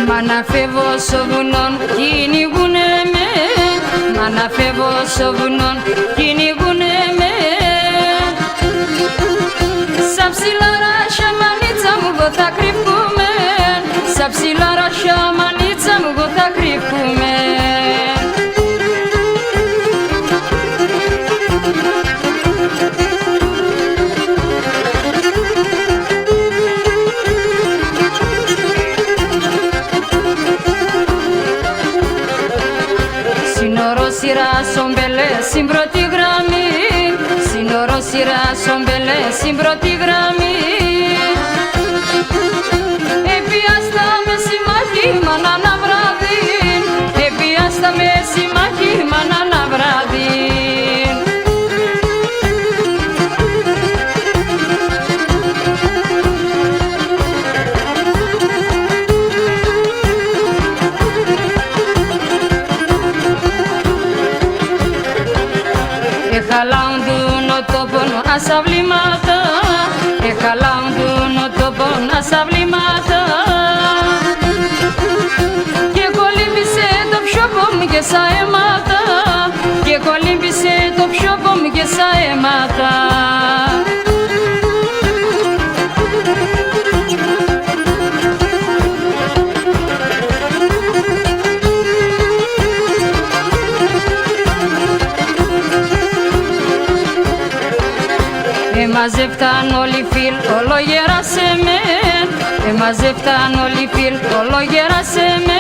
Μ' να φεύγω στο βουνό, κυνηγούνε με. Μ' να φεύγω στο βουνό, κυνηγούνε με. Σαν ψηλά ράσια μανίτσα μου εγώ θα κρυφκούμε. Σαν ψηλά ράσια μανίτσα μου εγώ θα κρυφκούμε. Σύνορο σειρά σομπελέ στην πρώτη γραμμή. Σύνορο σειρά σομπελέ στην πρώτη γραμμή. Επιάστα με συμμάχη μάνα να βράδυ. Επιάστα με συμμάχη μάνα να βράδυ. Εχαλάουν τόπον ασαυλήματα. Εχαλάουν τόπον ασαυλήματα. Και κολύμπησε το πιόπο μου και σα αίματα. Και κολύμπησε το πιόπο μου και σα αίματα. Μαζεύταν όλοι οι φίλοι, όλο γέρασε με. Μαζεύταν όλοι οι φίλοι, όλο γέρασε με.